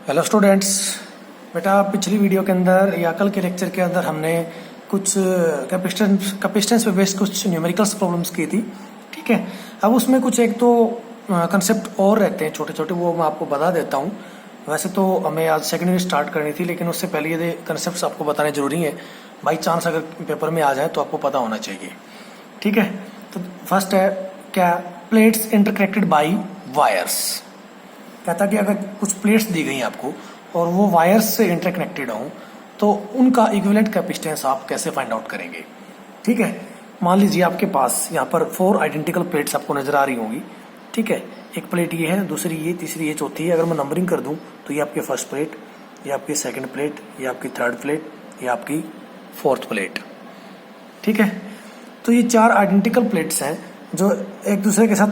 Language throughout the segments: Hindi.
Hello students. बेटा पिछली वीडियो के अंदर या कल के लेक्चर के अंदर हमने कुछ कैपेसिटेंस पे बेस्ड कुछ न्यूमेरिकल्स प्रॉब्लम्स की थी। ठीक है, अब उसमें कुछ एक तो कंसेप्ट और रहते हैं छोटे छोटे, वो मैं आपको बता देता हूँ। वैसे तो हमें आज सेकेंड यूनिट स्टार्ट करनी थी, लेकिन उससे पहले ये कंसेप्ट आपको बताने जरूरी है। बाई चांस अगर पेपर में आ जाए तो आपको पता होना चाहिए। ठीक है, तो फर्स्ट है क्या, प्लेट्स इंटरकनेक्टेड बाई वायर्स। कहता कि अगर कुछ प्लेट्स दी गई आपको और वो वायर्स से इंटरकनेक्टेड हों तो उनका इक्विवेलेंट कैपेसिटेंस आप कैसे फाइंड आउट करेंगे। ठीक है, मान लीजिए आपके पास यहाँ पर 4 आइडेंटिकल प्लेट्स आपको नजर आ रही होंगी। ठीक है, एक प्लेट ये है, दूसरी ये, तीसरी ये, चौथी है। अगर मैं नंबरिंग कर दूं तो ये आपकी फर्स्ट प्लेट, ये आपकी सेकंड प्लेट, ये आपकी थर्ड प्लेट, ये आपकी फोर्थ प्लेट। ठीक है, तो ये 4 आइडेंटिकल प्लेट्स हैं जो एक दूसरे के साथ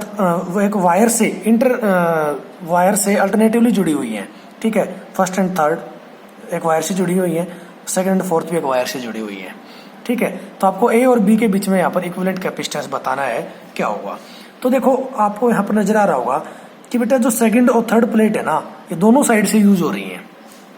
वो एक वायर से अल्टरनेटिवली जुड़ी हुई हैं। ठीक है, फर्स्ट एंड थर्ड एक वायर से जुड़ी हुई है, सेकंड एंड फोर्थ भी एक वायर से जुड़ी हुई है। ठीक है, तो आपको ए और बी के बीच में यहाँ पर इक्विवेलेंट कैपेसिटेंस बताना है क्या होगा। तो देखो आपको यहाँ पर नजर आ रहा होगा कि बेटा जो सेकंड और थर्ड प्लेट है ना, ये दोनों साइड से यूज हो रही है।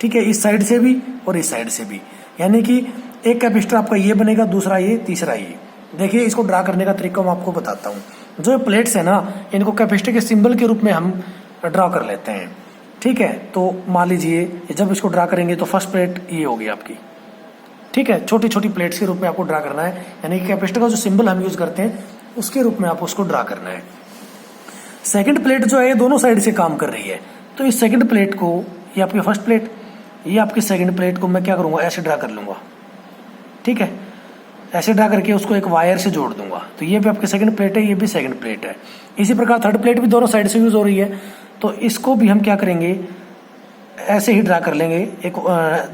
ठीक है, इस साइड से भी और इस साइड से भी, यानी कि एक कैपेसिटर आपका ये बनेगा, दूसरा ये, तीसरा ये। देखिए इसको ड्रा करने का तरीका मैं आपको बताता हूँ। जो प्लेट्स है ना, इनको कैपेसिटर के सिंबल के रूप में हम ड्रा कर लेते हैं। ठीक है, तो मान लीजिए जब इसको ड्रा करेंगे तो फर्स्ट प्लेट ये होगी आपकी। ठीक है, छोटी छोटी प्लेट्स के रूप में आपको ड्रा करना है, यानी कि कैपेसिटर का जो सिंबल हम यूज करते हैं उसके रूप में आप उसको ड्रा करना है। सेकंड प्लेट जो है ये दोनों साइड से काम कर रही है, तो इस सेकंड प्लेट को, ये आपकी फर्स्ट प्लेट, ये आपकी सेकंड प्लेट को मैं क्या करूंगा, ऐसे ड्रा कर लूंगा। ठीक है, ऐसे ड्रा करके उसको एक वायर से जोड़ दूंगा। तो ये भी आपकी सेकंड प्लेट है, ये भी सेकंड प्लेट है। इसी प्रकार थर्ड प्लेट भी दोनों साइड से यूज हो रही है, तो इसको भी हम क्या करेंगे, ऐसे ही ड्रा कर लेंगे। एक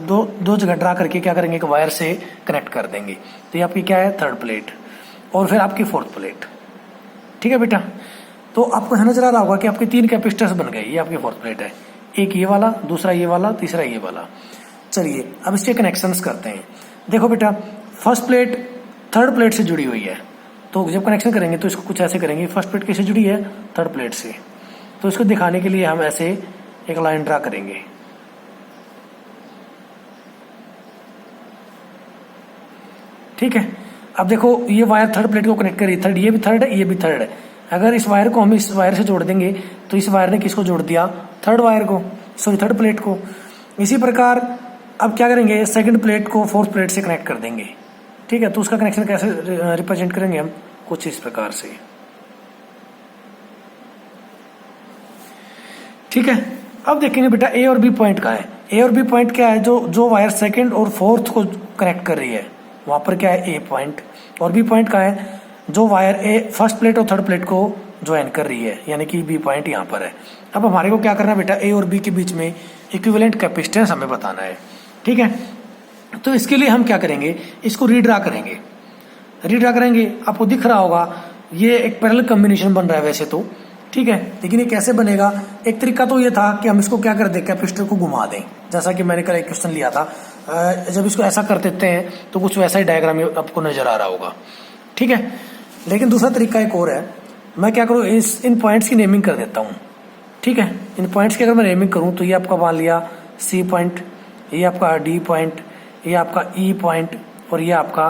दो जगह ड्रा करके क्या करेंगे, एक वायर से कनेक्ट कर देंगे। तो ये आपकी क्या है, थर्ड प्लेट, और फिर आपकी फोर्थ प्लेट। ठीक है बेटा, तो आपको है नजर आ रहा होगा कि आपके 3 कैपेसिटर्स बन गए। ये आपकी फोर्थ प्लेट है, एक ये वाला, दूसरा ये वाला, तीसरा ये वाला। चलिए अब इसके कनेक्शंस करते हैं। देखो बेटा, फर्स्ट प्लेट थर्ड प्लेट से जुड़ी हुई है, तो जब कनेक्शन करेंगे तो इसको कुछ ऐसे करेंगे। फर्स्ट प्लेट किससे जुड़ी है, थर्ड प्लेट से, तो इसको दिखाने के लिए हम ऐसे एक लाइन ड्रा करेंगे। ठीक है, अब देखो ये वायर थर्ड प्लेट को कनेक्ट करी, थर्ड, ये भी थर्ड है, ये भी थर्ड है। अगर इस वायर को हम इस वायर से जोड़ देंगे तो इस वायर ने किसको जोड़ दिया, थर्ड प्लेट को। इसी प्रकार अब क्या करेंगे, सेकंड प्लेट को फोर्थ प्लेट से कनेक्ट कर देंगे। ठीक है, तो उसका कनेक्शन कैसे रिप्रेजेंट करेंगे हम, कुछ इस प्रकार से। ठीक है, अब देखेंगे बेटा ए और बी पॉइंट कहाँ है। ए और बी पॉइंट क्या है, जो वायर सेकंड और फोर्थ को कनेक्ट कर रही है वहां पर क्या है, ए पॉइंट। और बी पॉइंट कहाँ है, जो वायर ए फर्स्ट प्लेट और थर्ड प्लेट को ज्वाइन कर रही है, यानी कि बी पॉइंट यहाँ पर है। अब हमारे को क्या करना है बेटा, ए और बी के बीच में इक्विवेलेंट कैपेसिटेंस हमें बताना है। ठीक है, तो इसके लिए हम क्या करेंगे, इसको रीड्रा करेंगे। आपको दिख रहा होगा ये एक पैरेलल कॉम्बिनेशन बन रहा है वैसे तो। ठीक है, लेकिन ये कैसे बनेगा, एक तरीका तो ये था कि हम इसको क्या कर दें, कैपेसिटर को घुमा दें, जैसा कि मैंने कल एक क्वेश्चन लिया था। जब इसको ऐसा कर देते हैं तो कुछ वैसा ही डायग्राम आपको नजर आ रहा होगा। ठीक है, लेकिन दूसरा तरीका एक और है, मैं क्या करूँ, इन पॉइंट्स की नेमिंग कर देता हूँ। ठीक है, इन पॉइंट्स की अगर मैं नेमिंग करूँ तो ये आपका मान लिया सी पॉइंट, ये आपका डी पॉइंट, ये आपका ई पॉइंट, और ये आपका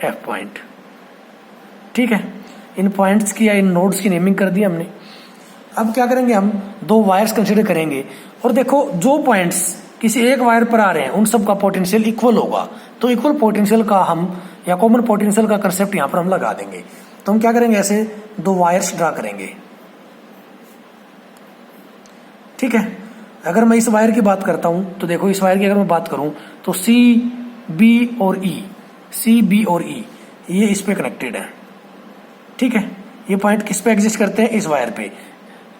एफ पॉइंट। ठीक है, इन पॉइंट्स की या इन नोड्स की नेमिंग कर दी हमने। अब क्या करेंगे, हम 2 वायर्स कंसीडर करेंगे, और देखो जो पॉइंट्स किसी एक वायर पर आ रहे हैं उन सब का पोटेंशियल इक्वल होगा। तो इक्वल पोटेंशियल का हम या कॉमन पोटेंशियल का कंसेप्ट यहाँ पर हम लगा देंगे। तो हम क्या करेंगे, ऐसे 2 वायर्स ड्रा करेंगे। ठीक है, अगर मैं इस वायर की बात करता हूं तो देखो, इस वायर की अगर मैं बात करूं तो सी बी और ई ये इस पे कनेक्टेड है। ठीक है, ये पॉइंट किस पे एग्जिस्ट करते हैं, इस वायर पे।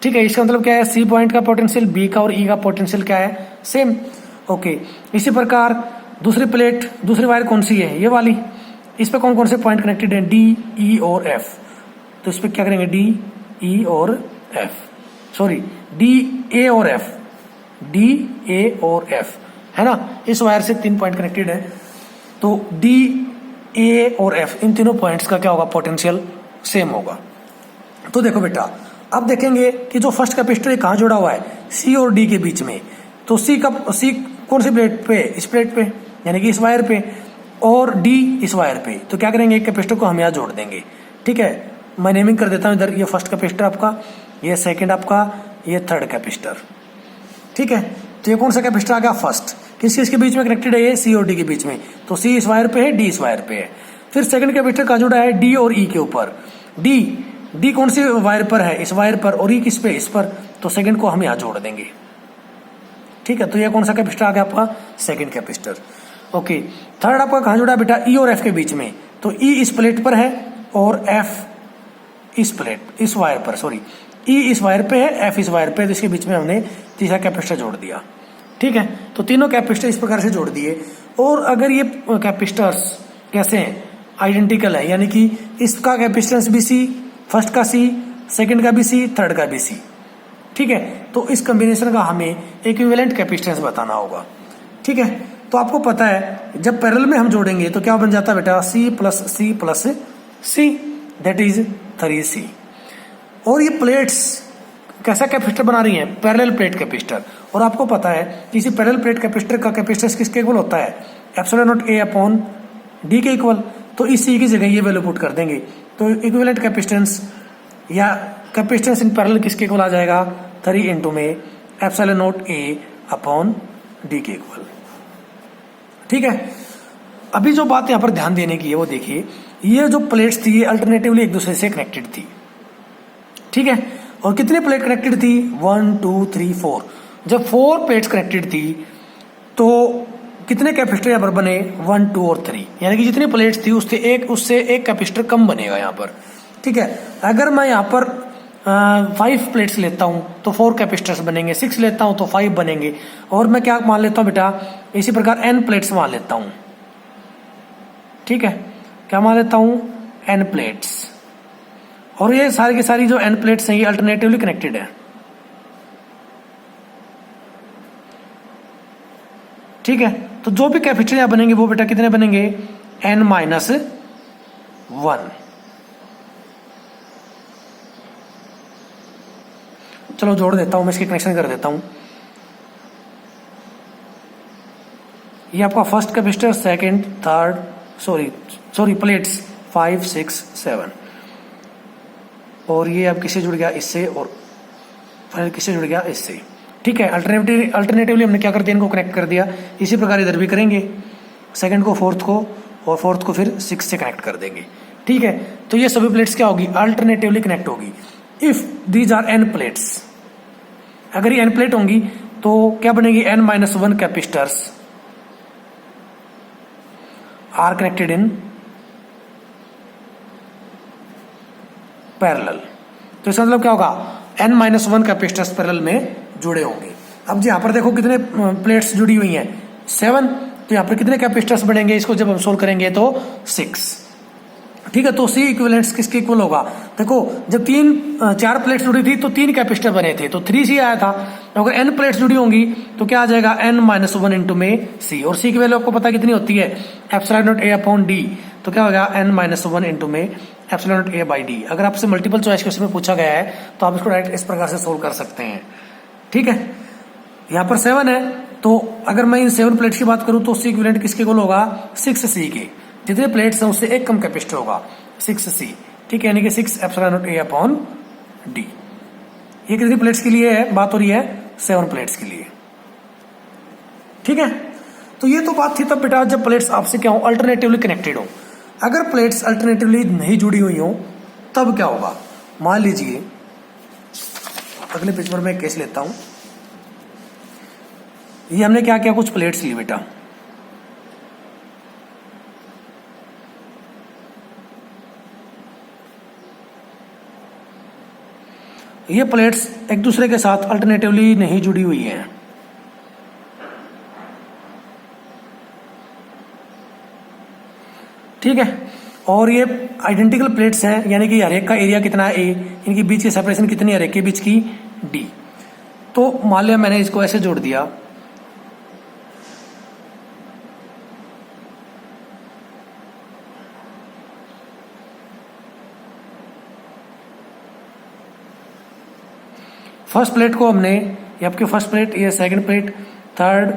ठीक है, इसका मतलब क्या है, सी पॉइंट का पोटेंशियल बी का और ई का पोटेंशियल क्या है, सेम। ओके, इसी प्रकार दूसरी वायर कौन सी है, ये वाली। इस पे कौन कौन से पॉइंट कनेक्टेड है, डी, ई और एफ। तो इस पे क्या करेंगे, डी, ई और एफ, सॉरी डी, ए और एफ, डी, ए और एफ, है ना। इस वायर से 3 पॉइंट कनेक्टेड है, तो डी, ए और एफ, इन तीनों पॉइंट्स का क्या होगा, पोटेंशियल सेम होगा। तो देखो बेटा, अब देखेंगे कि जो फर्स्ट कैपेसिटर कहाँ जुड़ा हुआ है, सी और डी के बीच में। तो सी कौन सी प्लेट पे, इस प्लेट पे यानी कि इस वायर पे, और डी इस वायर पे। तो क्या करेंगे, एक कैपेसिटर को हम यहाँ जोड़ देंगे। ठीक है, मैं नेमिंग कर देता हूँ इधर, ये फर्स्ट कैपेसिटर आपका, ये सेकंड आपका, ये थर्ड कैपेसिटर। ठीक है, तो ये कौन सा कैपेसिटर आ गया, फर्स्ट। किस किसके बीच में कनेक्टेड है, ये सी और डी के बीच में। तो सी इस वायर पे है, डी इस वायर पे है। फिर सेकंड कैपेसिटर का जुड़ा है डी और ई के ऊपर। डी कौन सी वायर पर है, इस वायर पर, और ई किस पे, इस पर। तो सेकंड को हम यहाँ जोड़ देंगे। ठीक है, तो ये कौन सा कैपेसिटर आ गया आपका, सेकंड कैपेसिटर। ओके, थर्ड आपका कहाँ जुड़ा है बेटा, ई और एफ के बीच में। तो ई इस प्लेट पर है और एफ इस प्लेट, इस वायर पर, सॉरी, ई इस वायर पे है, एफ इस वायर पे, तो इसके बीच में हमने तीसरा कैपेसिटर जोड़ दिया। ठीक है, तो तीनों कैपेसिटर इस प्रकार से जोड़ दिए। और अगर ये कैपेसिटर्स कैसे हैं, आइडेंटिकल है, यानी कि इसका कैपेसिटेंस भी सी, फर्स्ट का सी, सेकंड का भी सी, थर्ड का भी सी। ठीक है, तो इस कॉम्बिनेशन का हमें इक्विवेलेंट कैपेसिटेंस बताना होगा। ठीक है, तो आपको पता है जब पैरेलल में हम जोड़ेंगे तो क्या बन जाता है बेटा, C plus C plus C, that is 3C। और ये प्लेट्स कैसा कैपेसिटर बना रही हैं, पैरेलल प्लेट कैपेसिटर। और आपको पता है कि इसी पैरेलल प्लेट कैपेसिटर का कैपेसिटेंस किसके इक्वल होता है, epsilon not a upon D के इक्वल। तो इस सी की जगह ये वैल्यू पुट कर देंगे, तो इक्विवेलेंट कैपेसिटेंस या कैपेसिटेंस इन पैरेलल किसके इक्वल आ जाएगा, 3 इंटू में epsilon not a upon D के इक्वल। ठीक है, अभी जो बात यहाँ पर ध्यान देने की है वो देखिए, ये जो प्लेट्स थी ये अल्टरनेटिवली एक दूसरे से कनेक्टेड थी। ठीक है, और कितने प्लेट कनेक्टेड थी, 1 2 3 4। जब 4 प्लेट्स कनेक्टेड थी तो कितने कैपेसिटर यहाँ पर बने, 1 2 और 3, यानी कि जितनी प्लेट्स थी उससे एक कैपेसिटर कम बनेगा यहाँ पर। ठीक है, अगर मैं यहाँ पर 5 प्लेट्स लेता हूँ तो 4 कैपेसिटर्स बनेंगे, 6 लेता हूँ तो 5 बनेंगे, और मैं क्या मान लेता हूँ बेटा, इसी प्रकार n प्लेट्स मान लेता हूँ। ठीक है, क्या मान लेता हूँ, n प्लेट्स। और ये सारी की सारी जो n प्लेट्स हैं ये अल्टरनेटिवली कनेक्टेड है। ठीक है, तो जो भी कैपेसिटर यहाँ बनेंगे वो बेटा कितने बनेंगे, n-1। चलो जोड़ देता हूं मैं, इसकी कनेक्शन कर देता हूं। ये आपका first capacitor, second, third, sorry plates 5 6 7, और ये अब किससे जुड़ गया, इससे, और फाइनल किससे जुड़ गया, इससे। ठीक है, अल्टरनेटिवली हमने क्या कर दिया, इनको कनेक्ट कर दिया। इसी प्रकार इधर भी करेंगे, सेकंड को फोर्थ को, और फोर्थ को फिर 6 से कनेक्ट कर देंगे। ठीक है, तो ये सभी प्लेट्स क्या होगी, अल्टरनेटिवली कनेक्ट होगी। If these are n plates, अगर ये n प्लेट होंगी तो क्या बनेगी, n-1 capacitors are connected in parallel. तो इसका मतलब क्या होगा, n-1 कैपेसिटर्स पैरेलल में जुड़े होंगे। अब यहाँ पर देखो कितने प्लेट्स जुड़ी हुई हैं, 7। तो यहाँ पर कितने कैपेसिटर्स बनेंगे, इसको जब हम सोल्व करेंगे तो 6। ठीक है, तो सी इक्विवेलेंट्स किसके इक्वल होगा, देखो जब 4 प्लेट्स जुड़ी थी तो 3 कैपेसिटर बने थे, तो 3C आया था। अगर n प्लेट्स जुड़ी होंगी तो क्या आ जाएगा, n-1 इंटू में C, और C की वैल्यू आपको पता कितनी होती है, epsilon not a upon D. तो क्या होगा, n-1 इंटू में epsilon not a by D. अगर आपसे मल्टीपल चॉइस क्वेश्चन में पूछा गया है तो आप इसको डायरेक्ट इस प्रकार से सोल्व कर सकते हैं। ठीक है, यहाँ पर 7 है, तो अगर मैं इन 7 प्लेट्स की बात करूं तो सी इक्विवेलेंट किसके इक्वल होगा, 6C के। जितने प्लेट्स हैं उससे एक कम कैपेसिटर होगा, 6C। ठीक है, यानी कि 6 epsilon not a upon D. ये कितनी प्लेट्स के लिए है, बात हो रही है 7 प्लेट्स के लिए। ठीक है, तो ये तो बात थी तब बेटा जब प्लेट्स आपसे क्या हो, अल्टरनेटिवली कनेक्टेड हो। अगर प्लेट्स अल्टरनेटिवली नहीं जुड़ी हुई हो तब क्या होगा, मान लीजिए अगले पेज पर मैं केस लेता हूं। ये हमने क्या किया, कुछ प्लेट्स ली बेटा, ये प्लेट्स एक दूसरे के साथ अल्टरनेटिवली नहीं जुड़ी हुई हैं। ठीक है, और ये आइडेंटिकल प्लेट्स हैं, यानी कि हर एक का एरिया कितना है, ए, इनके बीच की सेपरेशन कितनी है, हर एक के बीच की डी। तो मान लिया मैंने इसको ऐसे जोड़ दिया, फर्स्ट प्लेट को हमने, ये आपकी फर्स्ट प्लेट, ये सेकंड प्लेट, थर्ड,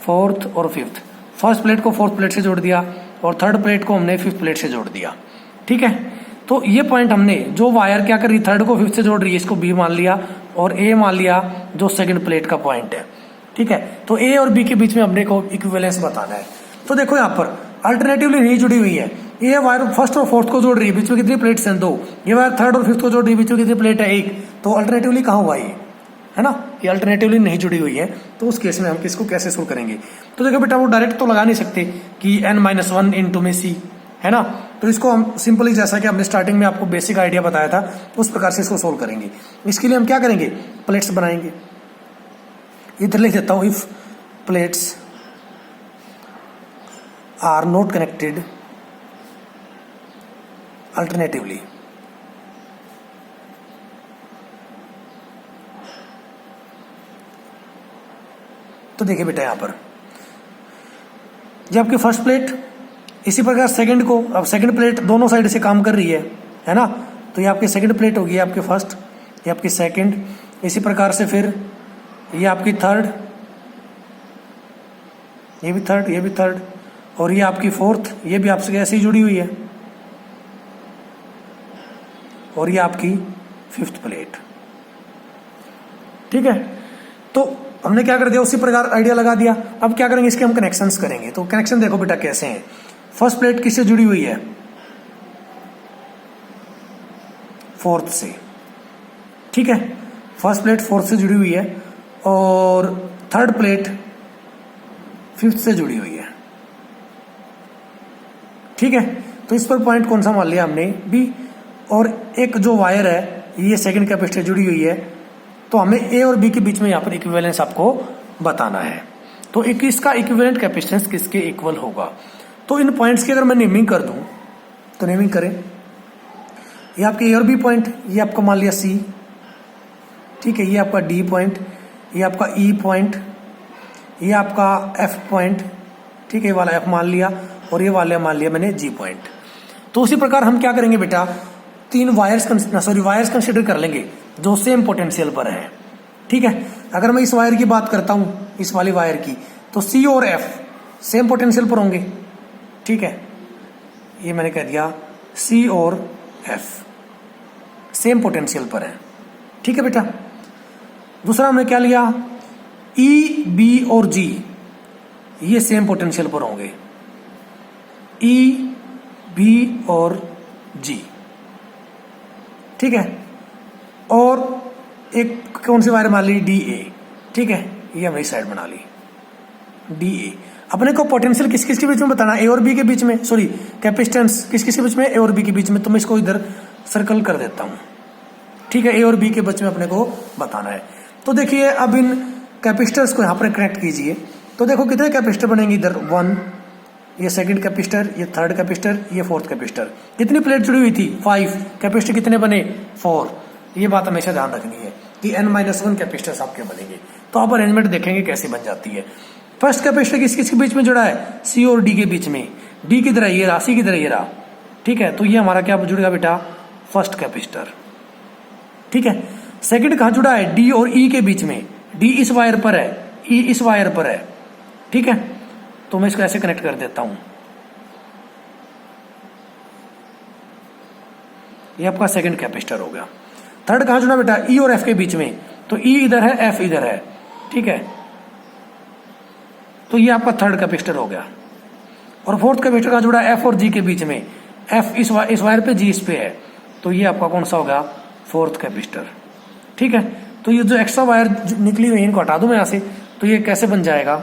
फोर्थ और फिफ्थ। फर्स्ट प्लेट को फोर्थ प्लेट से जोड़ दिया और थर्ड प्लेट को हमने फिफ्थ प्लेट से जोड़ दिया। ठीक है, तो ये पॉइंट हमने जो वायर क्या कर रही, थर्ड को फिफ्थ से जोड़ रही है, इसको बी मान लिया और ए मान लिया जो सेकंड प्लेट का पॉइंट है। ठीक है, तो ए और बी के बीच में हमने को इक्विवेलेंस बताना है। तो देखो यहाँ पर अल्टरनेटिवली नहीं जुड़ी हुई है। ये वायर फर्स्ट और फोर्थ को जोड़ रही है, बीच में कितनी प्लेट्स हैं, 2। ये वायर थर्ड और फिफ्थ को जोड़ रही है, बीच में कितनी प्लेट है, 1। तो अल्टरनेटिवली कहाँ हुआ ये, है ना, ये अल्टरनेटिवली नहीं जुड़ी हुई है। तो उस केस में हम किसको कैसे सोल्व करेंगे? तो देखो बेटा वो डायरेक्ट तो लगा नहीं सकते कि n-1 इंटू में सी, है ना। तो इसको हम सिंपली, जैसा कि हमने स्टार्टिंग में आपको बेसिक आइडिया बताया था, उस प्रकार से इसको सोल्व करेंगे। इसके लिए हम क्या करेंगे, प्लेट्स बनाएंगे। इधर लिख देता हूं, if plates are not connected alternatively, तो देखिए बेटा यहां पर जब आपकी फर्स्ट प्लेट, इसी प्रकार सेकंड को, अब सेकंड प्लेट दोनों साइड से काम कर रही है ना, तो ये आपकी सेकंड प्लेट होगी, आपकी फर्स्ट, ये आपकी सेकंड, इसी प्रकार से फिर ये आपकी थर्ड, ये भी थर्ड, ये भी थर्ड, और ये आपकी फोर्थ, ये भी आपसे ऐसे ही जुड़ी हुई है, और ये आपकी फिफ्थ प्लेट। ठीक है, तो हमने क्या कर दिया, उसी प्रकार आइडिया लगा दिया। अब क्या करेंगे, इसके हम कनेक्शंस करेंगे। तो कनेक्शन देखो बेटा कैसे हैं। फर्स्ट प्लेट किससे जुड़ी हुई है, फोर्थ से। ठीक है, फर्स्ट प्लेट फोर्थ से जुड़ी हुई है और थर्ड प्लेट फिफ्थ से जुड़ी हुई है। ठीक है, तो इस पर पॉइंट कौन सा मान लिया हमने, बी। और एक जो वायर है ये सेकंड कैपेसिटर जुड़ी हुई है, तो हमें ए और बी के बीच में यहाँ पर इक्विवेलेंस आपको बताना है। तो इसका इक्विवेलेंट कैपेसिटेंस किसके इक्वल होगा। तो इन पॉइंट्स की अगर मैं नेमिंग कर दूं, तो नेमिंग करें, ये आपके ए और बी पॉइंट, ये आपका मान लिया सी। ठीक है, ये आपका डी पॉइंट, ये आपका ई पॉइंट, ये आपका एफ पॉइंट। ठीक है, ये वाला एफ मान लिया और ये वाला मान लिया मैंने जी पॉइंट। तो उसी प्रकार हम क्या करेंगे बेटा, वायर्स कंसिडर कर लेंगे जो सेम पोटेंशियल पर है। ठीक है, अगर मैं इस वायर की बात करता हूं, इस वाली वायर की, तो सी और एफ सेम पोटेंशियल पर होंगे। ठीक है, ये मैंने कह दिया सी और एफ सेम पोटेंशियल पर है। ठीक है बेटा, दूसरा हमने क्या लिया, ई, बी और जी ये सेम पोटेंशियल पर होंगे, ई, बी और जी। ठीक है, और एक कौन सी वायर मान ली, डी ए। ठीक है, ये हमने साइड बना ली, डी ए। अपने को पोटेंशियल किस किस के बीच में बताना, ए और बी के बीच में, सॉरी कैपेसिटेंस किस किस के बीच में, ए और बी के बीच में। तो मैं इसको इधर सर्कल कर देता हूं। ठीक है, ए और बी के बीच में अपने को बताना है। तो देखिए अब इन कैपेसिटर्स को यहां पर कनेक्ट कीजिए। तो देखो कितने कैपेसिटर बनेंगे, इधर 1, ये सेकंड कैपेसिटर, ये थर्ड कैपेसिटर, ये फोर्थ कैपेसिटर। कितनी प्लेट जुड़ी हुई थी, 5। कैपेसिटर कितने बने, 4। ये बात हमेशा ध्यान रखनी है कि n-1 कैपेसिटर्स आपके बनेंगे। तो आप अरेंजमेंट देखेंगे कैसे बन जाती है। फर्स्ट कैपेसिटर किस किस के बीच में जुड़ा है, सी और डी के बीच में। डी किधर है, ये रहा, सी किधर है, ये रहा। ठीक है, तो ये हमारा क्या जुड़ेगा बेटा, फर्स्ट कैपेसिटर। ठीक है, सेकंड कहां जुड़ा है, डी और ई के बीच में। डी इस वायर पर है, ई इस वायर पर है। ठीक है, तो मैं इसको ऐसे कनेक्ट कर देता हूं। ये आपका सेकंड कैपेसिटर हो गया। थर्ड कहां जुड़ा बेटा, ई और एफ के बीच में। तो ई इधर है, एफ इधर है। ठीक है, तो ये आपका थर्ड कैपेसिटर हो गया। और फोर्थ कैपेसिटर कहां जुड़ा, एफ और जी के बीच में। एफ इस वायर पे, जी इस पे है। तो ये आपका कौन सा होगा, फोर्थ कैपेसिटर। ठीक है, तो ये जो एक्स्ट्रा वायर निकली हुई है इनको हटा दूं मैं यहां से। तो ये कैसे बन जाएगा,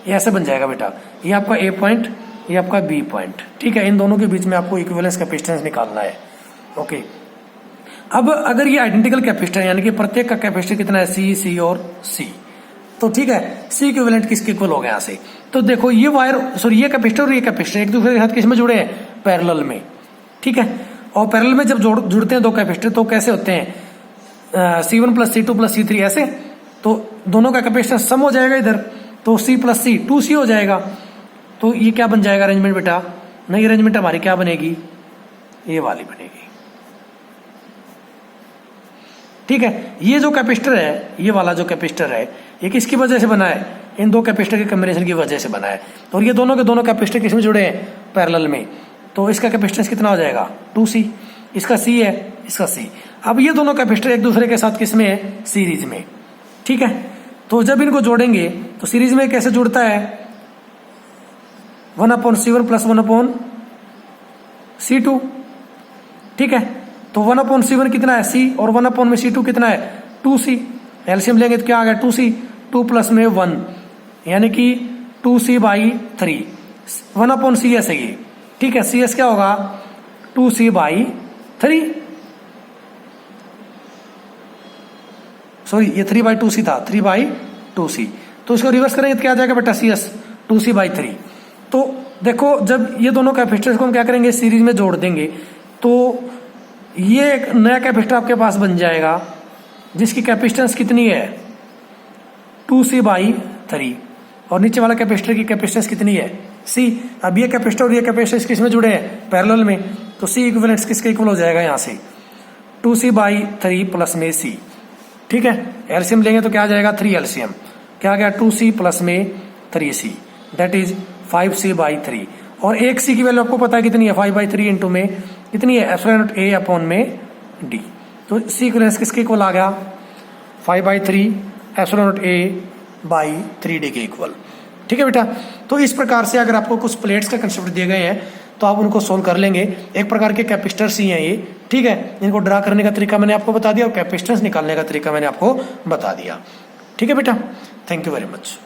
ये ऐसे बन जाएगा बेटा। ये आपका ए पॉइंट, ये आपका बी पॉइंट। ठीक है, इन दोनों के बीच में आपको इक्विवेलेंस कैपेसिटेंस निकालना है। ओके, अब अगर ये आइडेंटिकल कैपेसिटर यानी कि प्रत्येक का कैपेसिटर कितना है, सी, सी और सी। तो ठीक है, सी इक्विवेलेंट किसके इक्वल हो गया यहाँ से। तो देखो ये वायर, सॉरी ये कैपेसिटर और ये कैपेसिटर एक दूसरे के साथ किस में जुड़े हैं, पैरेलल में। ठीक है, और पैरेलल में जब जुड़ते हैं दो कैपेसिटर तो कैसे होते हैं, C1 + C2 + C3 ऐसे। तो दोनों का कैपेसिटर सम हो जाएगा इधर, तो C + C 2C हो जाएगा। तो ये क्या बन जाएगा अरेंजमेंट बेटा, नई अरेंजमेंट हमारी क्या बनेगी, ये वाली बनेगी। ठीक है, ये जो कैपेसिटर है, ये वाला जो कैपेसिटर है, ये किसकी वजह से बना है, इन दो कैपेसिटर के कॉम्बिनेशन की वजह से बना है। और ये दोनों के दोनों कैपेसिटर किसमें जुड़े हैं, पैरेलल में। तो इसका कैपेसिटेंस कितना हो जाएगा, 2C। इसका C है, इसका C। अब ये दोनों कैपेसिटर एक दूसरे के साथ किसमें है, सीरीज में। ठीक है, तो जब इनको जोड़ेंगे तो सीरीज में कैसे जुड़ता है, 1/C1 प्लस 1/C2। ठीक है, तो 1/C1 कितना है, C, और 1/C2 कितना है, 2C। एलसीएम लेंगे तो क्या आ गया, 2C, 2 प्लस में 1, यानी कि 2C/3। 1/CS है ये। ठीक है, CS क्या होगा, 2C/3, सॉरी ये 3/2C था, 3/2C। तो इसको रिवर्स करेंगे तो क्या आ जाएगा बेटा, CS 2C/3। तो देखो जब ये दोनों कैपेसिटर्स को हम क्या करेंगे, सीरीज में जोड़ देंगे, तो ये एक नया कैपेसिटर आपके पास बन जाएगा जिसकी कैपेसिटेंस कितनी है, 2C/3, और नीचे वाला कैपेसिटर की कैपेसिटेंस कितनी है, C। अब ये कैपेसिटर और ये कैपेसिटर किसमें जुड़े हैं, पैरेलल में। तो C इक्विवेलेंट किसके इक्वल हो जाएगा, यहाँ से 2C/3 प्लस में C। ठीक है, एलसीएम लेंगे तो क्या आ जाएगा, 3 एलसीएम, क्या आ गया, 2C प्लस में 3C, दैट इज 5C/3। और एक C की वैल्यू आपको पता है कितनी है, 5/3 इंटू में कितनी है, एप्सिलॉन A अपॉन में D। तो C इक्विवेलेंस किसके इक्वल आ गया, 5/3 एप्सिलॉन A/3D के इक्वल। ठीक है बेटा, तो इस प्रकार से अगर आपको कुछ प्लेट्स का कंसेप्ट दिए गए हैं तो आप उनको सोल्व कर लेंगे। एक प्रकार के कैपेसिटर्स ही हैं ये। ठीक है, इनको ड्रा करने का तरीका मैंने आपको बता दिया और कैपेसिटेंस निकालने का तरीका मैंने आपको बता दिया। ठीक है बेटा, थैंक यू वेरी मच।